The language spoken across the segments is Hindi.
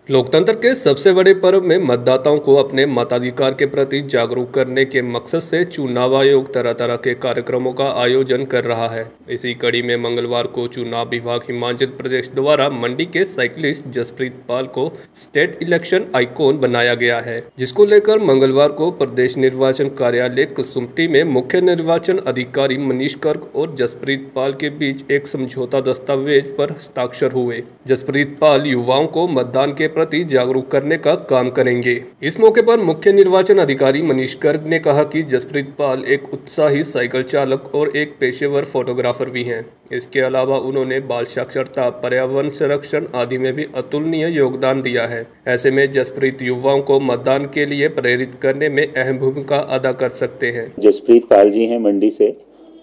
लोकतंत्र के सबसे बड़े पर्व में मतदाताओं को अपने मताधिकार के प्रति जागरूक करने के मकसद से चुनाव आयोग तरह तरह के कार्यक्रमों का आयोजन कर रहा है। इसी कड़ी में मंगलवार को चुनाव विभाग हिमाचल प्रदेश द्वारा मंडी के साइकिलिस्ट जसप्रीत पाल को स्टेट इलेक्शन आइकॉन बनाया गया है, जिसको लेकर मंगलवार को प्रदेश निर्वाचन कार्यालय कसुम्पटी में मुख्य निर्वाचन अधिकारी मनीष गर्ग और जसप्रीत पाल के बीच एक समझौता दस्तावेज पर हस्ताक्षर हुए। जसप्रीत पाल युवाओं को मतदान के प्रति जागरूक करने का काम करेंगे। इस मौके पर मुख्य निर्वाचन अधिकारी मनीष गर्ग ने कहा कि जसप्रीत पाल एक उत्साही साइकिल चालक और एक पेशेवर फोटोग्राफर भी हैं। इसके अलावा उन्होंने बाल साक्षरता, पर्यावरण संरक्षण आदि में भी अतुलनीय योगदान दिया है। ऐसे में जसप्रीत युवाओं को मतदान के लिए प्रेरित करने में अहम भूमिका अदा कर सकते हैं। जसप्रीत पाल जी हैं मंडी से,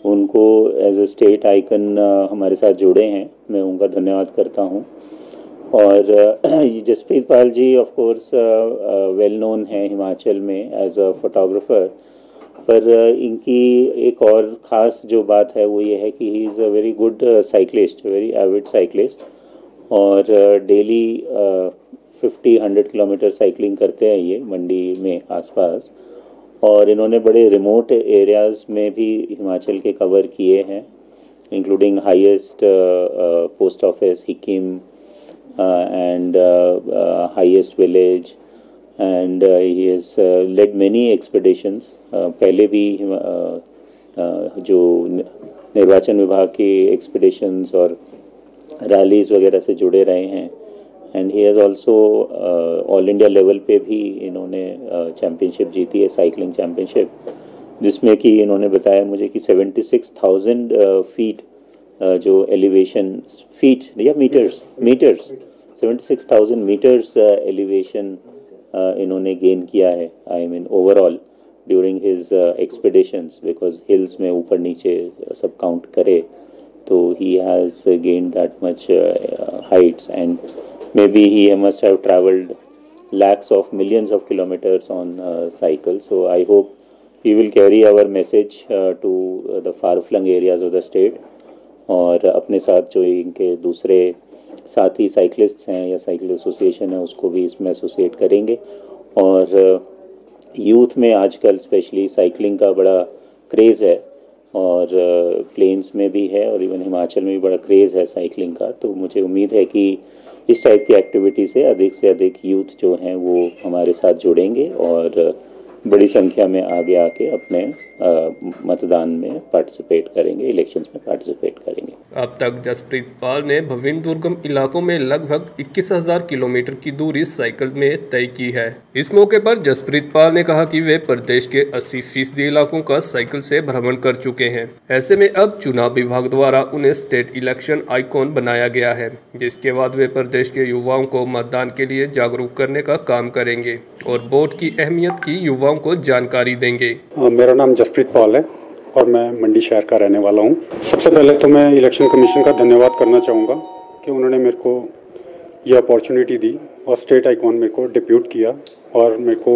उनको एज ए स्टेट आइकन हमारे साथ जुड़े हैं, मैं उनका धन्यवाद करता हूं। और Jasprit Pal ji of course well known है हिमाचल में एज अ फोटोग्राफर, पर इनकी एक और ख़ास जो बात है वो ये है कि he is a very good cyclist, very Avid cyclist, और डेली 50-100 किलोमीटर साइकिलिंग करते हैं ये मंडी में आसपास। और इन्होंने बड़े रिमोट एरियाज़ में भी हिमाचल के कवर किए हैं, including highest post office Hikkim and highest village, and he has led many expeditions. पहले भी जो निर्वाचन विभाग की एक्सपीडिशंस और रैलीज वगैरह से जुड़े रहे हैं, and he has also all India level पे भी इन्होंने चैम्पियनशिप जीती है, साइकिलिंग चैम्पियनशिप, जिसमें कि इन्होंने बताया मुझे कि 76,000 फीट जो एलिवेशन फीट या मीटर्स 76,000 मीटर्स एलिवेशन इन्होंने गेन किया है, I mean overall during his expeditions, because hills में ऊपर नीचे सब काउंट करे तो he has gain that much Heights, and may be he must have travelled lakhs of millions of kilometers on cycle. So I hope he will carry our message to the far-flung areas of the state, और अपने साथ जो इनके दूसरे साथी साइकिलिस्ट्स हैं या साइकिल एसोसिएशन है उसको भी इसमें एसोसिएट करेंगे। और यूथ में आजकल स्पेशली साइकिलिंग का बड़ा क्रेज़ है, और प्लेन्स में भी है और इवन हिमाचल में भी बड़ा क्रेज़ है साइकिलिंग का। तो मुझे उम्मीद है कि इस टाइप की एक्टिविटी से अधिक यूथ जो हैं वो हमारे साथ जुड़ेंगे और बड़ी संख्या में आगे आके अपने मतदान में पार्टिसिपेट करेंगे, इलेक्शंस में पार्टिसिपेट करेंगे। अब तक जसप्रीत पाल ने विभिन्न दुर्गम इलाकों में लगभग 21,000 किलोमीटर की दूरी साइकिल में तय की है। इस मौके पर जसप्रीत पाल ने कहा कि वे प्रदेश के 80% इलाकों का साइकिल से भ्रमण कर चुके हैं। ऐसे में अब चुनाव विभाग द्वारा उन्हें स्टेट इलेक्शन आइकॉन बनाया गया है, जिसके बाद वे प्रदेश के युवाओं को मतदान के लिए जागरूक करने का काम करेंगे और वोट की अहमियत की युवाओं को जानकारी देंगे। मेरा नाम जसप्रीत पाल है और मैं मंडी शहर का रहने वाला हूं। सबसे पहले तो मैं इलेक्शन कमीशन का धन्यवाद करना चाहूँगा कि उन्होंने मेरे को ये अपॉर्चुनिटी दी और स्टेट आइकॉन मेरे को डिप्यूट किया और मेरे को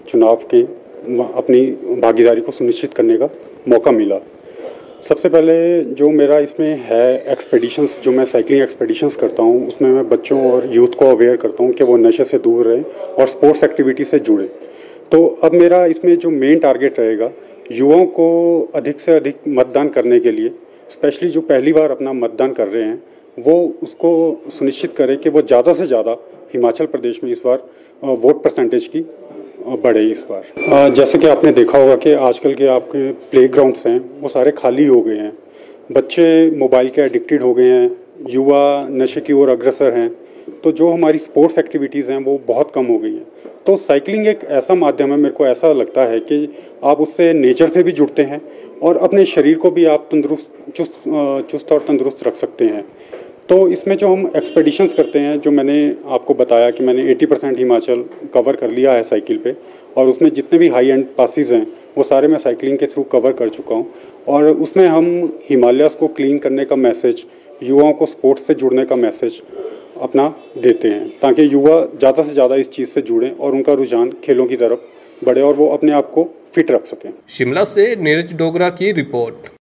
चुनाव के अपनी भागीदारी को सुनिश्चित करने का मौका मिला। सबसे पहले जो मेरा इसमें है एक्सपेडिशंस, जो मैं साइकिलिंग एक्सपेडिशंस करता हूँ, उसमें मैं बच्चों और यूथ को अवेयर करता हूँ कि वो नशे से दूर रहें और स्पोर्ट्स एक्टिविटी से जुड़े। तो अब मेरा इसमें जो मेन टारगेट रहेगा, युवाओं को अधिक से अधिक मतदान करने के लिए, स्पेशली जो पहली बार अपना मतदान कर रहे हैं, वो उसको सुनिश्चित करें कि वो ज़्यादा से ज़्यादा हिमाचल प्रदेश में इस बार वोट परसेंटेज की बढ़े इस बार। जैसे कि आपने देखा होगा कि आजकल के आपके प्लेग्राउंड्स हैं वो सारे खाली हो गए हैं, बच्चे मोबाइल के एडिक्टेड हो गए हैं, युवा नशे की ओर अग्रसर हैं, तो जो हमारी स्पोर्ट्स एक्टिविटीज़ हैं वो बहुत कम हो गई हैं। तो साइकिलिंग एक ऐसा माध्यम है, मेरे को ऐसा लगता है कि आप उससे नेचर से भी जुड़ते हैं और अपने शरीर को भी आप चुस्त और तंदुरुस्त रख सकते हैं। तो इसमें जो हम एक्सपेडिशंस करते हैं, जो मैंने आपको बताया कि मैंने 80% हिमाचल कवर कर लिया है साइकिल पे, और उसमें जितने भी हाई एंड पासेस हैं वो सारे मैं साइकिलिंग के थ्रू कवर कर चुका हूँ। और उसमें हम हिमालयस को क्लीन करने का मैसेज, युवाओं को स्पोर्ट्स से जुड़ने का मैसेज अपना देते हैं, ताकि युवा ज़्यादा से ज़्यादा इस चीज़ से जुड़ें और उनका रुझान खेलों की तरफ बढ़े और वो अपने आप को फिट रख सकें। शिमला से नीरज डोगरा की रिपोर्ट।